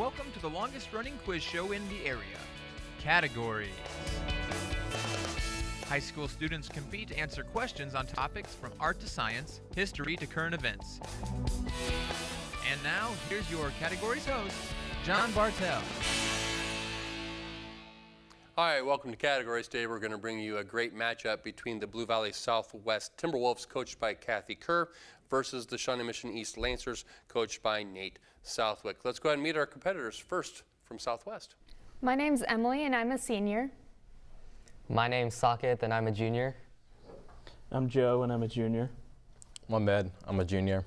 welcome to the longest running quiz show in the area. Categories. High school students compete to answer questions on topics from art to science, history to current events. And now, here's your categories host, John Bartell. Hi, welcome to Categories. Today we're going to bring you a great matchup between the Blue Valley Southwest Timberwolves, coached by Kathy Kerr, versus the Shawnee Mission East Lancers, coached by Nate Southwick. Let's go ahead and meet our competitors. First, from Southwest. My name's Emily, and I'm a senior. My name's Saket, and I'm a junior. I'm Joe, and I'm a junior. I'm Ed. I'm a junior.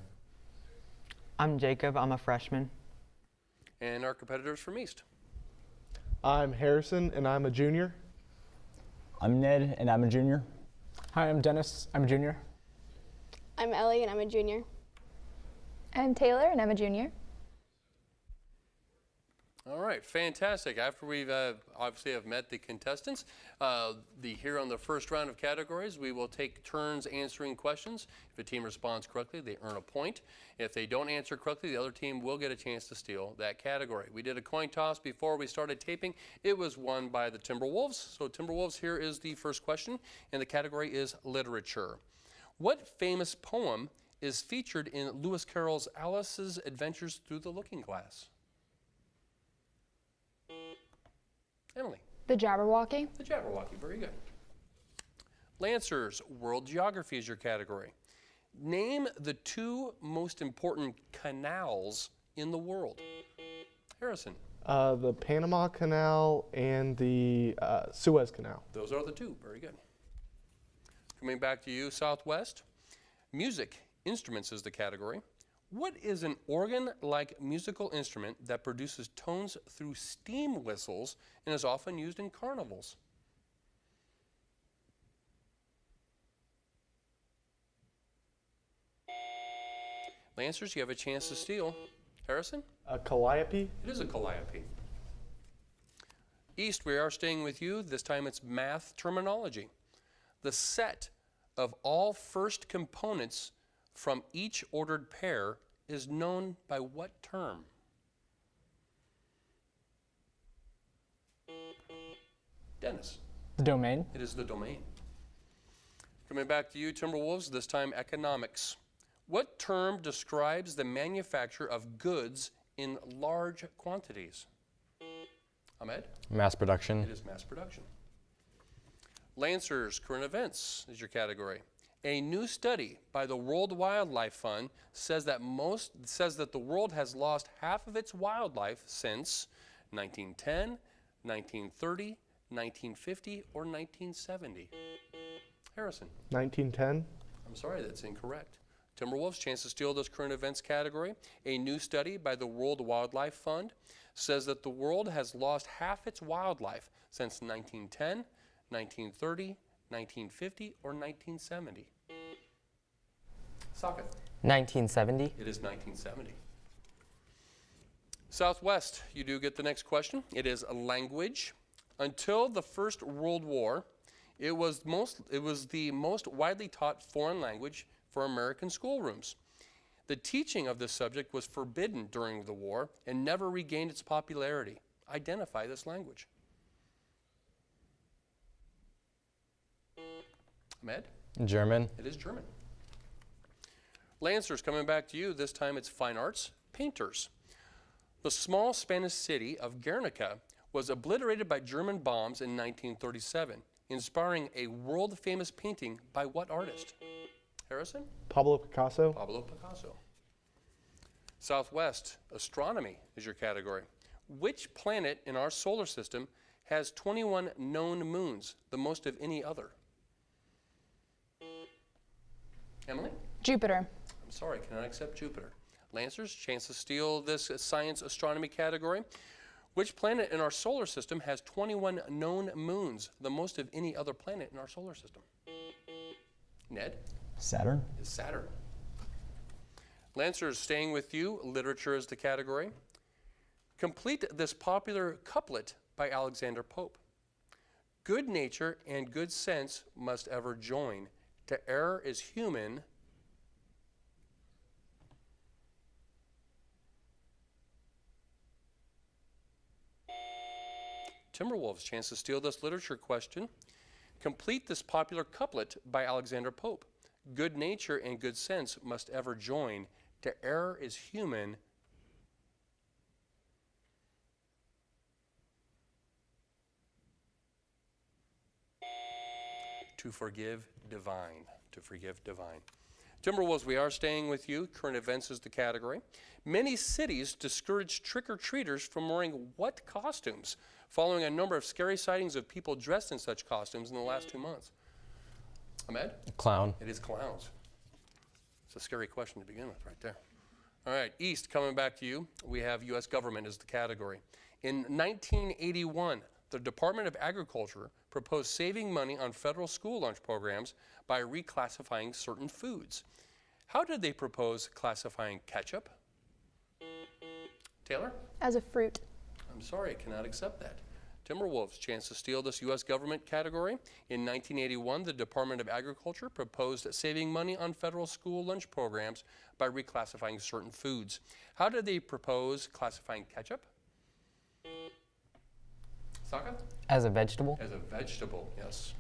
I'm Jacob. I'm a freshman. And our competitors from East. I'm Harrison, and I'm a junior. I'm Ned, and I'm a junior. Hi, I'm Dennis. I'm a junior. I'm Ellie, and I'm a junior. I'm Taylor, and I'm a junior. All right, fantastic. After we've obviously have met the contestants, here on the first round of categories, we will take turns answering questions. If a team responds correctly, they earn a point. If they don't answer correctly, the other team will get a chance to steal that category. We did a coin toss before we started taping. It was won by the Timberwolves. So Timberwolves, here is the first question, and the category is literature. What famous poem is featured in Lewis Carroll's Alice's Adventures Through the Looking Glass? Emily. The Jabberwocky. The Jabberwocky, very good. Lancers, world geography is your category. Name the two most important canals in the world. Harrison. The Panama Canal and the Suez Canal. Those are the two, very good. Coming back to you, Southwest. Music, instruments is the category. What is an organ-like musical instrument that produces tones through steam whistles and is often used in carnivals? Lancers, you have a chance to steal. Harrison? A calliope. It is a calliope. East, we are staying with you. This time it's math terminology. The set of all first components from each ordered pair is known by what term? Dennis. The domain. It is the domain. Coming back to you, Timberwolves, this time economics. What term describes the manufacture of goods in large quantities? Ahmed? Mass production. It is mass production. Lancers, current events is your category. A new study by the World Wildlife Fund says that the world has lost half of its wildlife since 1910, 1930, 1950, or 1970. Harrison. 1910. I'm sorry, that's incorrect. Timberwolves, chance to steal this current events category. A new study by the World Wildlife Fund says that the world has lost half its wildlife since 1910, 1930, 1950, or 1970. Socket. 1970. It is 1970. Southwest, you do get the next question. It is language. Until the First World War, it was the most widely taught foreign language for American schoolrooms. The teaching of this subject was forbidden during the war and never regained its popularity. Identify this language. Ahmed? German. It is German. Lancers, coming back to you, this time it's fine arts, painters. The small Spanish city of Guernica was obliterated by German bombs in 1937, inspiring a world-famous painting by what artist? Harrison? Pablo Picasso. Pablo Picasso. Southwest, astronomy is your category. Which planet in our solar system has 21 known moons, the most of any other? Emily? Jupiter. I'm sorry, cannot accept Jupiter. Lancers, chance to steal this science astronomy category. Which planet in our solar system has 21 known moons, the most of any other planet in our solar system? Ned? Saturn. Is Saturn. Lancers, staying with you, literature is the category. Complete this popular couplet by Alexander Pope. Good nature and good sense must ever join. To err is human. Timberwolves, chance to steal this literature question. Complete this popular couplet by Alexander Pope. Good nature and good sense must ever join. To err is human. To forgive divine. To forgive divine. Timberwolves, we are staying with you. Current events is the category. Many cities discourage trick-or-treaters from wearing what costumes, following a number of scary sightings of people dressed in such costumes in the last 2 months? Ahmed? Clown. It is clowns. It's a scary question to begin with right there. All right, East, coming back to you. We have U.S. government as the category. In 1981, the Department of Agriculture proposed saving money on federal school lunch programs by reclassifying certain foods. How did they propose classifying ketchup? Taylor? As a fruit. I'm sorry, I cannot accept that. Timberwolves, chance to steal this U.S. government category. In 1981, the Department of Agriculture proposed saving money on federal school lunch programs by reclassifying certain foods. How did they propose classifying ketchup? Saka? As a vegetable. As a vegetable, yes.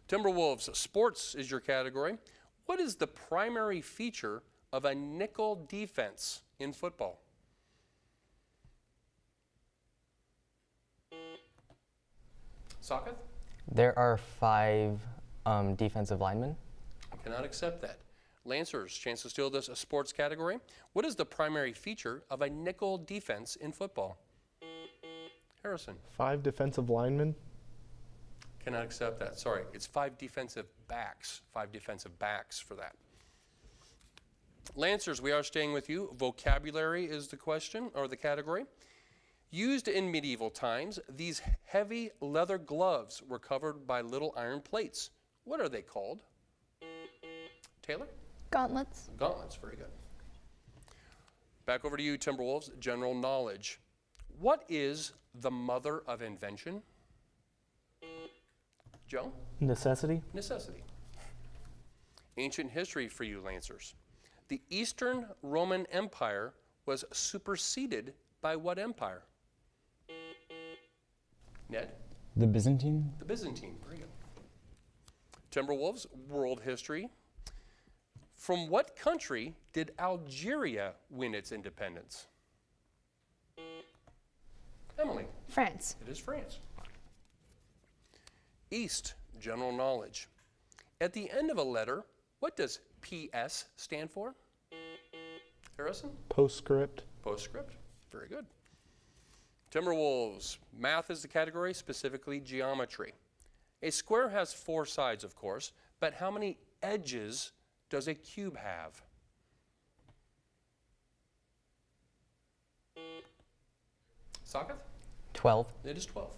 Timberwolves, sports is your category. What is the primary feature of a nickel defense in football? Saka? There are 5 defensive linemen. I cannot accept that. Lancers, chance to steal this sports category. What is the primary feature of a nickel defense in football? Harrison? 5 defensive linemen. Cannot accept that. Sorry, it's 5 defensive backs. 5 defensive backs for that. Lancers, we are staying with you. Vocabulary is the question, or the category. Used in medieval times, these heavy leather gloves were covered by little iron plates. What are they called? Taylor? Gauntlets. Gauntlets, very good. Back over to you, Timberwolves. General knowledge. What is the mother of invention? Joe? Necessity. Necessity. Ancient history for you, Lancers. The Eastern Roman Empire was superseded by what empire? Ned? The Byzantine. The Byzantine, very good. Timberwolves, world history. From what country did Algeria win its independence? Emily? France. It is France. East, general knowledge. At the end of a letter, what does PS stand for? Harrison? Postscript. Postscript. Very good. Timberwolves, math is the category, specifically geometry. A square has 4 sides, of course, but how many edges does a cube have? Sakath? 12. It is 12.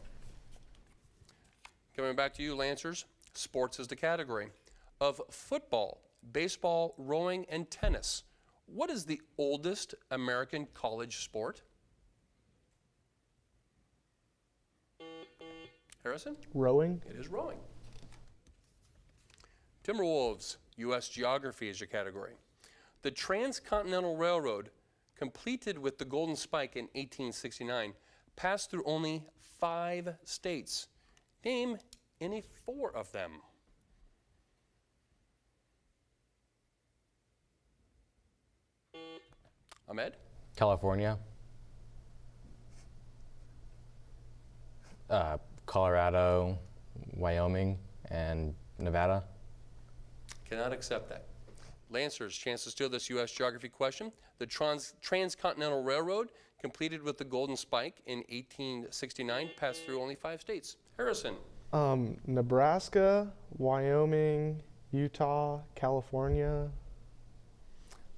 Coming back to you, Lancers, sports is the category. Of football, baseball, rowing, and tennis, what is the oldest American college sport? Harrison? Rowing. It is rowing. Timberwolves, U.S. geography is your category. The Transcontinental Railroad, completed with the Golden Spike in 1869, passed through only 5 states. Name any 4 of them. Ahmed? California. Colorado, Wyoming, and Nevada. Cannot accept that. Lancers, chance to steal this U.S. geography question. The Transcontinental Railroad, completed with the Golden Spike in 1869, passed through only 5 states. Harrison? Nebraska, Wyoming, Utah, California.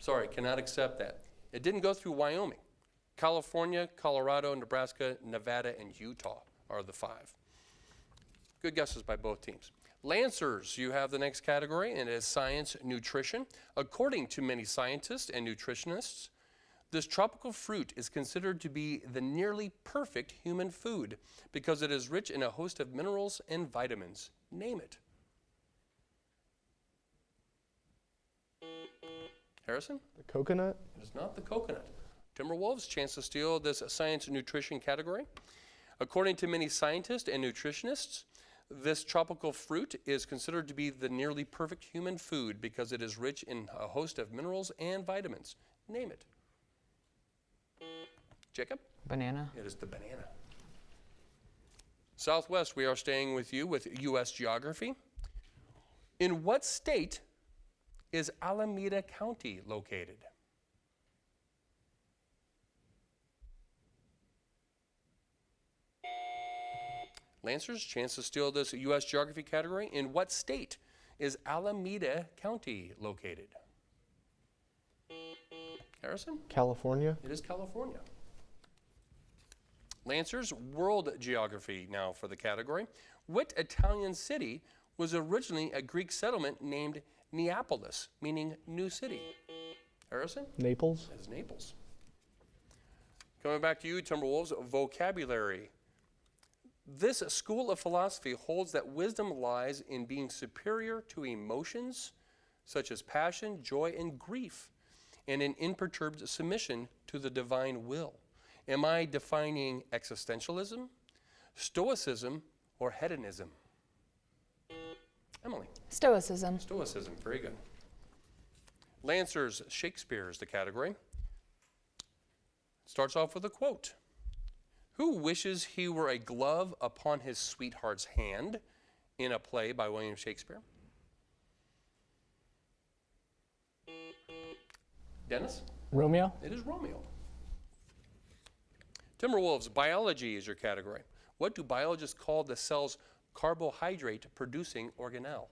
Sorry, cannot accept that. It didn't go through Wyoming. California, Colorado, Nebraska, Nevada, and Utah are the 5. Good guesses by both teams. Lancers, you have the next category, and it is science nutrition. According to many scientists and nutritionists, this tropical fruit is considered to be the nearly perfect human food because it is rich in a host of minerals and vitamins. Name it. Harrison? The coconut. It is not the coconut. Timberwolves, chance to steal this science nutrition category. According to many scientists and nutritionists, this tropical fruit is considered to be the nearly perfect human food because it is rich in a host of minerals and vitamins. Name it. Jacob? Banana. It is the banana. Southwest, we are staying with you with U.S. geography. In what state is Alameda County located? Lancers, chance to steal this U.S. geography category. In what state is Alameda County located? Harrison? California. It is California. Lancers, world geography now for the category. What Italian city was originally a Greek settlement named Neapolis, meaning new city? Harrison? Naples. It is Naples. Coming back to you, Timberwolves, vocabulary. This school of philosophy holds that wisdom lies in being superior to emotions such as passion, joy, and grief, and in imperturbed submission to the divine will. Am I defining existentialism, stoicism, or hedonism? Emily. Stoicism. Stoicism, very good. Lancers, Shakespeare is the category. Starts off with a quote. Who wishes he were a glove upon his sweetheart's hand in a play by William Shakespeare? Dennis? Romeo. It is Romeo. Timberwolves, biology is your category. What do biologists call the cell's carbohydrate-producing organelle?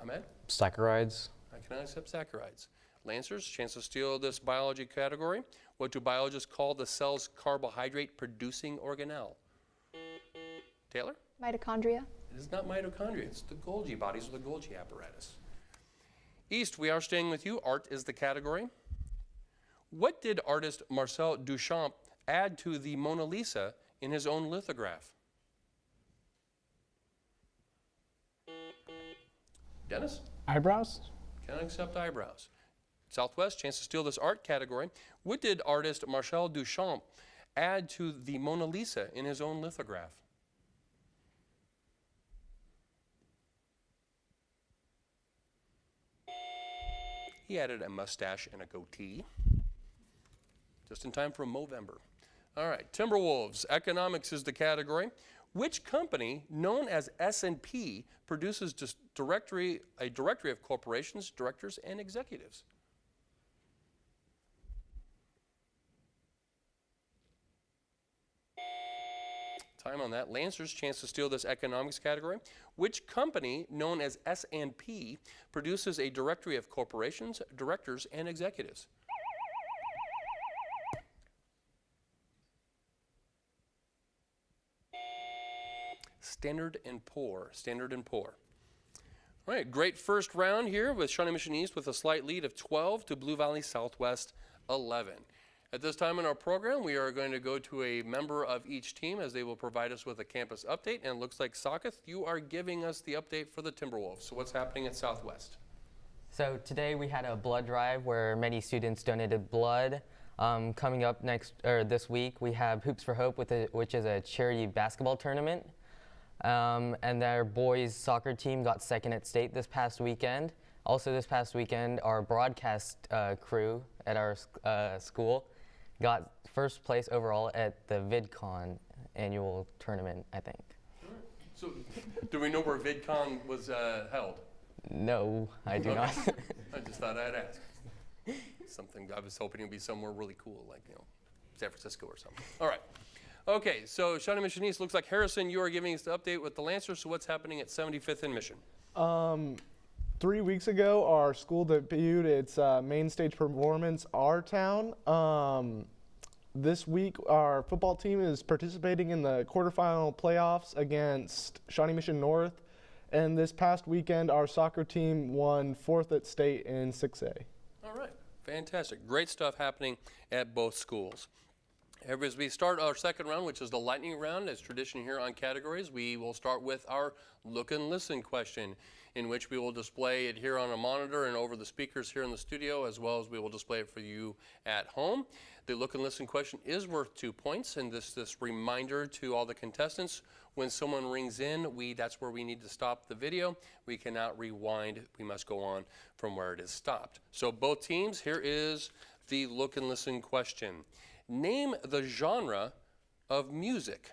Ahmed? Saccharides. I cannot accept saccharides. Lancers, chance to steal this biology category. What do biologists call the cell's carbohydrate-producing organelle? Taylor? Mitochondria. It is not mitochondria. It's the Golgi bodies or the Golgi apparatus. East, we are staying with you. Art is the category. What did artist Marcel Duchamp add to the Mona Lisa in his own lithograph? Dennis? Eyebrows. Cannot accept eyebrows. Southwest, chance to steal this art category. What did artist Marcel Duchamp add to the Mona Lisa in his own lithograph? He added a mustache and a goatee. Just in time for Movember. All right, Timberwolves, economics is the category. Which company, known as S&P, produces a directory of corporations, directors, and executives? Time on that. Lancers, chance to steal this economics category. Which company, known as S&P, produces a directory of corporations, directors, and executives? Standard & Poor. Standard & Poor. All right, great first round here with Shawnee Mission East with a slight lead of 12 to Blue Valley Southwest 11. At this time in our program, we are going to go to a member of each team as they will provide us with a campus update. And it looks like Saketh, you are giving us the update for the Timberwolves. So what's happening at Southwest? So today we had a blood drive where many students donated blood. Coming up this week, we have Hoops for Hope, which is a charity basketball tournament. And their boys soccer team got second at state this past weekend. Also this past weekend, our broadcast crew at our school got first place overall at the VidCon annual tournament, I think. So do we know where VidCon was held? No, I do not. I just thought I'd ask. Something, I was hoping it would be somewhere really cool, like, San Francisco or something. All right. Okay, so Shawnee Mission East, looks like Harrison, you are giving us the update with the Lancers. So what's happening at 75th and Mission? 3 weeks ago, our school debuted its main stage performance, Our Town. This week, our football team is participating in the quarterfinal playoffs against Shawnee Mission North. And this past weekend, our soccer team won 4th at state in 6A. All right, fantastic. Great stuff happening at both schools. As we start our second round, which is the lightning round, as tradition here on Categories, we will start with our look and listen question, in which we will display it here on a monitor and over the speakers here in the studio, as well as we will display it for you at home. The look and listen question is worth 2 points, and this reminder to all the contestants: when someone rings in, that's where we need to stop the video. We cannot rewind. We must go on from where it is stopped. So both teams, here is the look and listen question. Name the genre of music.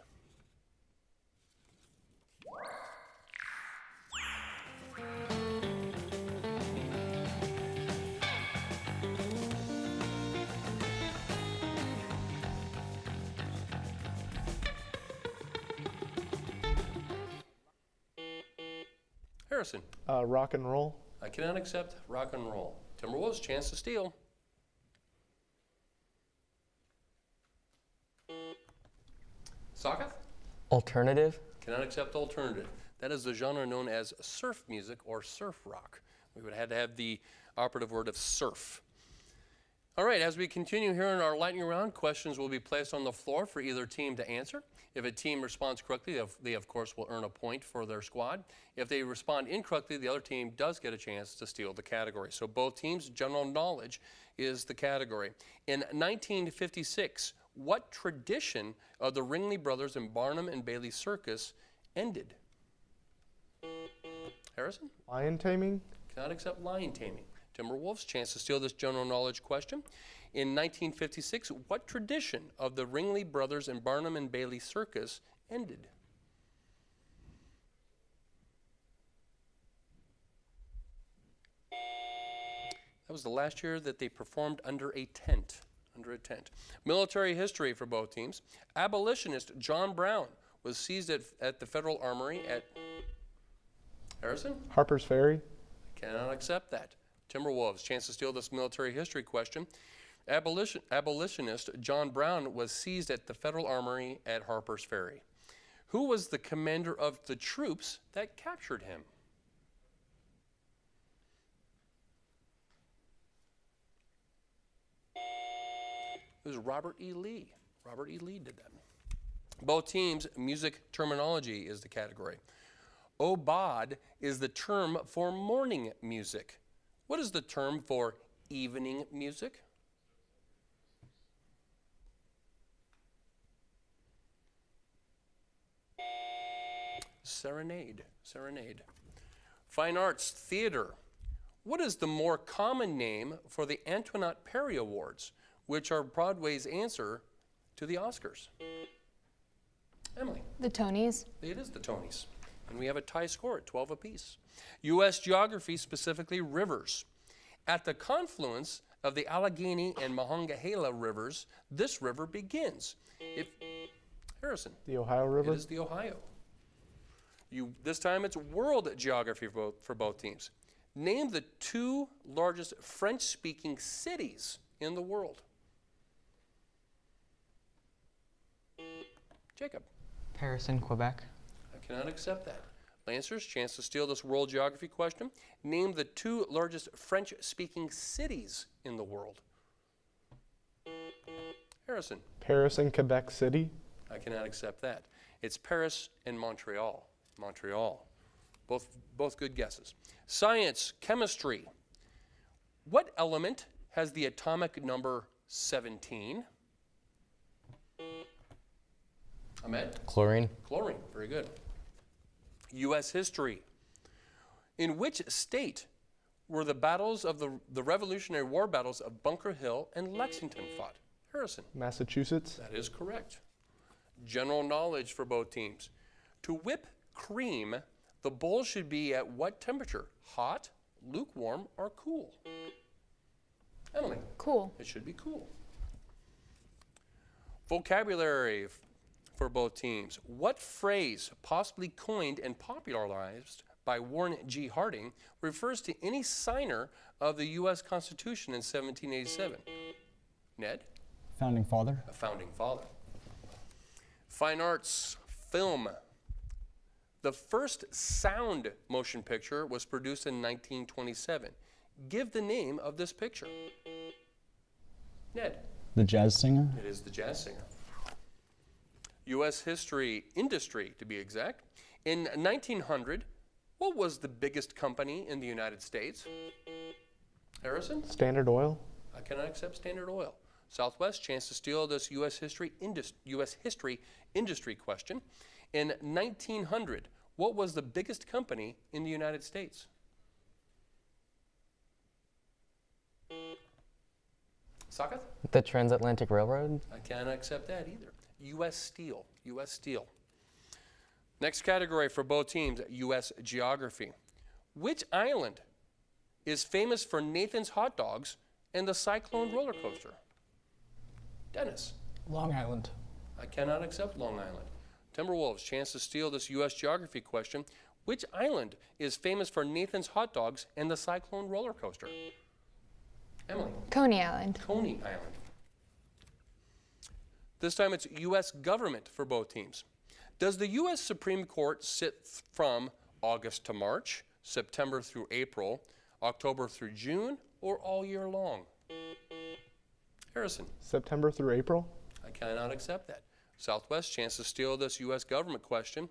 Harrison. Rock and roll. I cannot accept rock and roll. Timberwolves, chance to steal. Socketh? Alternative. Cannot accept alternative. That is the genre known as surf music or surf rock. We would have to have the operative word of surf. All right, as we continue here in our lightning round, questions will be placed on the floor for either team to answer. If a team responds correctly, they of course will earn a point for their squad. If they respond incorrectly, the other team does get a chance to steal the category. So both teams, general knowledge is the category. In 1956, what tradition of the Ringling Brothers and Barnum and Bailey Circus ended? Harrison? Lion taming. Cannot accept lion taming. Timberwolves, chance to steal this general knowledge question. In 1956, what tradition of the Ringling Brothers and Barnum and Bailey Circus ended? That was the last year that they performed under a tent. Military history for both teams. Abolitionist John Brown was seized at the Federal Armory at Harrison? Harper's Ferry. Cannot accept that. Timberwolves, chance to steal this military history question. Abolitionist John Brown was seized at the Federal Armory at Harper's Ferry. Who was the commander of the troops that captured him? It was Robert E. Lee. Robert E. Lee did that. Both teams, music terminology is the category. Obad is the term for morning music. What is the term for evening music? Serenade. Fine arts, theater. What is the more common name for the Antoinette Perry Awards, which are Broadway's answer to the Oscars? Emily. The Tonys. It is the Tonys. And we have a tie score at 12 apiece. U.S. geography, specifically rivers. At the confluence of the Allegheny and Monongahela rivers, this river begins. Harrison. The Ohio River. It is the Ohio. This time it's world geography for both teams. Name the two largest French-speaking cities in the world. Jacob. Paris and Quebec. I cannot accept that. Lancers, chance to steal this world geography question. Name the two largest French-speaking cities in the world. Harrison. Paris and Quebec City. I cannot accept that. It's Paris and Montreal. Both good guesses. Science, chemistry. What element has the atomic number 17? Ahmed? Chlorine. Chlorine, very good. U.S. history. In which state were the battles of the Revolutionary War battles of Bunker Hill and Lexington fought? Harrison. Massachusetts. That is correct. General knowledge for both teams. To whip cream, the bowl should be at what temperature? Hot, lukewarm, or cool? Emily. Cool. It should be cool. Vocabulary for both teams. What phrase, possibly coined and popularized by Warren G. Harding, refers to any signer of the U.S. Constitution in 1787? Ned? Founding father. A founding father. Fine arts, film. The first sound motion picture was produced in 1927. Give the name of this picture. Ned? The Jazz Singer. It is The Jazz Singer. U.S. history industry, to be exact. In 1900, what was the biggest company in the United States? Harrison? Standard Oil. I cannot accept Standard Oil. Southwest, chance to steal this U.S. history industry question. In 1900, what was the biggest company in the United States? Sakath? The Transatlantic Railroad. I cannot accept that either. U.S. Steel. U.S. Steel. Next category for both teams, U.S. Geography. Which island is famous for Nathan's hot dogs and the Cyclone roller coaster? Dennis. Long Island. I cannot accept Long Island. Timberwolves, chance to steal this U.S. Geography question. Which island is famous for Nathan's hot dogs and the Cyclone roller coaster? Emily. Coney Island. Coney Island. This time it's U.S. government for both teams. Does the U.S. Supreme Court sit from August to March, September through April, October through June, or all year long? Harrison. September through April. I cannot accept that. Southwest, chance to steal this U.S. government question.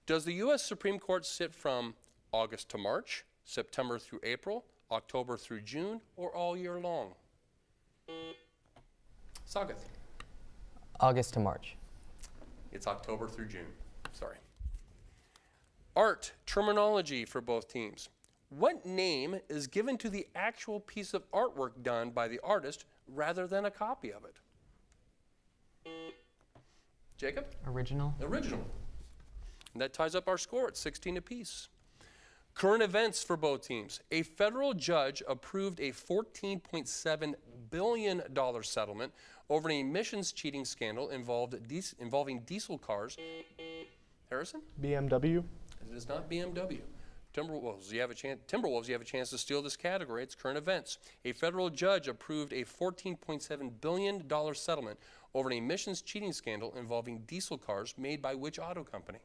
Does the U.S. Supreme Court sit from August to March, September through April, October through June, or all year long? Sagath. August to March. It's October through June. Sorry. Art terminology for both teams. What name is given to the actual piece of artwork done by the artist rather than a copy of it? Jacob? Original. Original. And that ties up our score at 16 apiece. Current events for both teams. A federal judge approved a $14.7 billion settlement over an emissions cheating scandal involving diesel cars. Harrison? BMW. It is not BMW. Timberwolves, you have a chance to steal this category. It's current events. A federal judge approved a $14.7 billion settlement over an emissions cheating scandal involving diesel cars made by which auto company?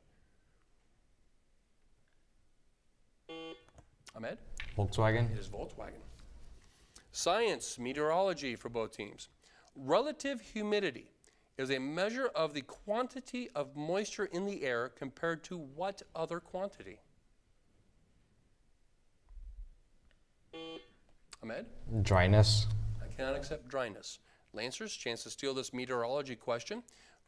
Ahmed? Volkswagen. It is Volkswagen. Science, meteorology for both teams. Relative humidity is a measure of the quantity of moisture in the air compared to what other quantity? Ahmed? Dryness. I cannot accept dryness. Lancers, chance to steal this meteorology question.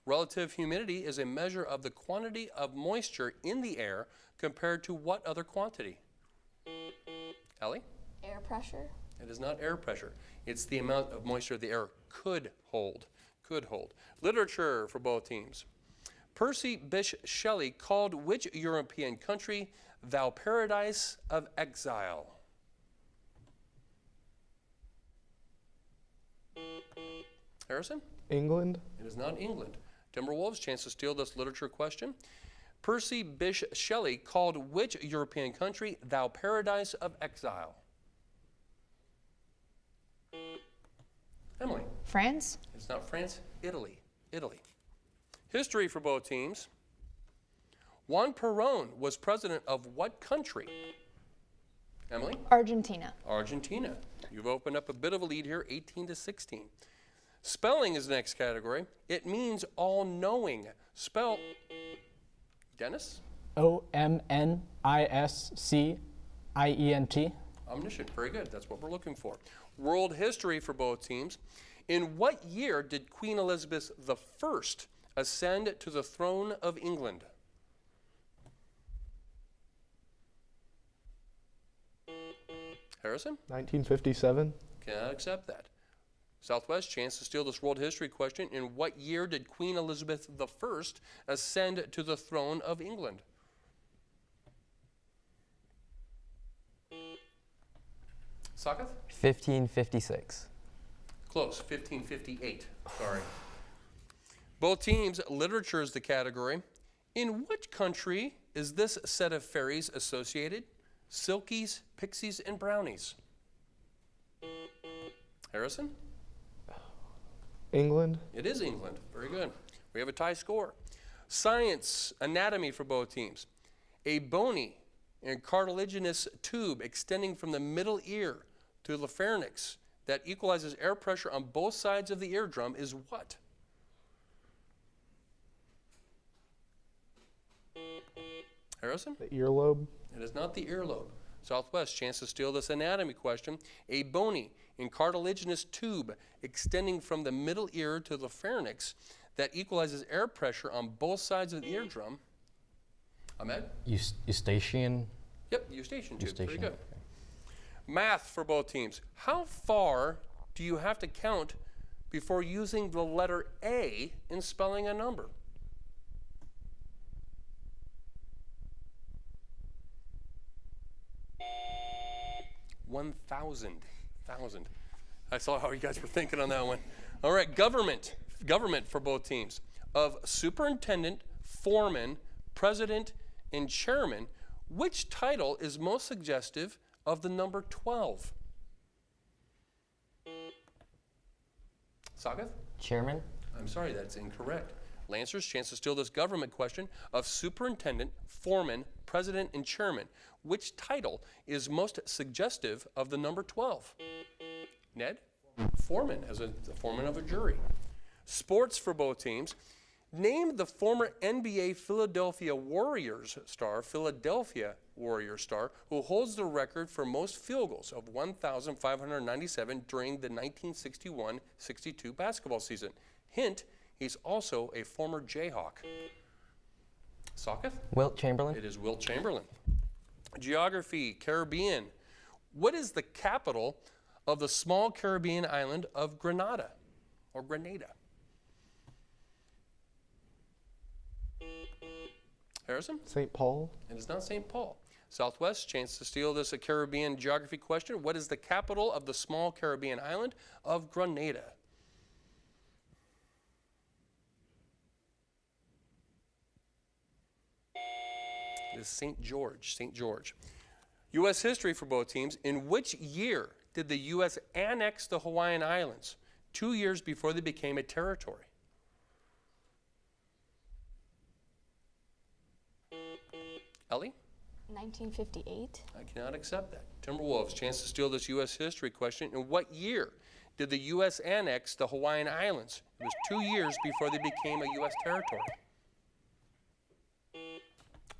Relative humidity is a measure of the quantity of moisture in the air compared to what other quantity? Ellie? Air pressure. It is not air pressure. It's the amount of moisture the air could hold. Could hold. Literature for both teams. Percy Bysshe Shelley called which European country thou paradise of exile? Harrison? England. It is not England. Timberwolves, chance to steal this literature question. Percy Bysshe Shelley called which European country thou paradise of exile? Emily? France. It's not France, Italy. Italy. History for both teams. Juan Perón was president of what country? Emily? Argentina. Argentina. You've opened up a bit of a lead here, 18-16. Spelling is the next category. It means all-knowing. Spell. Dennis? Omniscient. Omniscient. Very good. That's what we're looking for. World history for both teams. In what year did Queen Elizabeth I ascend to the throne of England? Harrison? 1957. Cannot accept that. Southwest, chance to steal this world history question. In what year did Queen Elizabeth I ascend to the throne of England? Sakath? 1556. Close, 1558. Sorry. Both teams, literature is the category. In which country is this set of fairies associated? Silkies, pixies, and brownies. Harrison? England. It is England. Very good. We have a tie score. Science, anatomy for both teams. A bony and cartilaginous tube extending from the middle ear to the pharynx that equalizes air pressure on both sides of the eardrum is what? Harrison? The earlobe. It is not the earlobe. Southwest, chance to steal this anatomy question. A bony and cartilaginous tube extending from the middle ear to the pharynx that equalizes air pressure on both sides of the eardrum. Ahmed? Eustachian. Yep, eustachian tube. Very Eustachian. good. Math for both teams. How far do you have to count before using the letter A in spelling a number? $1,000. I saw how you guys were thinking on that one. All right, government for both teams. Of superintendent, foreman, president, and chairman, which title is most suggestive of the number 12? Sagath? Chairman? I'm sorry, that's incorrect. Lancers, chance to steal this government question. Of superintendent, foreman, president, and chairman, which title is most suggestive of the number 12? Ned? Foreman, as the foreman of a jury. Sports for both teams. Name the former NBA Philadelphia Warriors star, who holds the record for most field goals of 1,597 during the 1961-62 basketball season. Hint, he's also a former Jayhawk. Socketh? Wilt Chamberlain? It is Wilt Chamberlain. Geography, Caribbean. What is the capital of the small Caribbean island of Grenada, or Grenada? Harrison? St. Paul. It is not St. Paul. Southwest, chance to steal this Caribbean geography question. What is the capital of the small Caribbean island of Grenada? It is St. George. St. George. U.S. history for both teams. In which year did the U.S. annex the Hawaiian Islands? 2 years before they became a territory. Ellie? 1958. I cannot accept that. Timberwolves, chance to steal this U.S. history question. In what year did the U.S. annex the Hawaiian Islands? It was 2 years before they became a U.S. territory.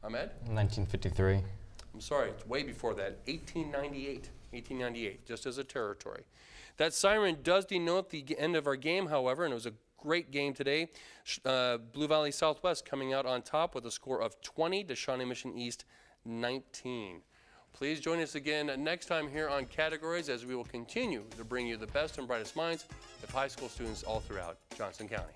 Ahmed? 1953. I'm sorry, it's way before that. 1898, just as a territory. That siren does denote the end of our game, however, and it was a great game today. Blue Valley Southwest coming out on top with a score of 20 to Shawnee Mission East 19. Please join us again next time here on Categories as we will continue to bring you the best and brightest minds of high school students all throughout Johnson County.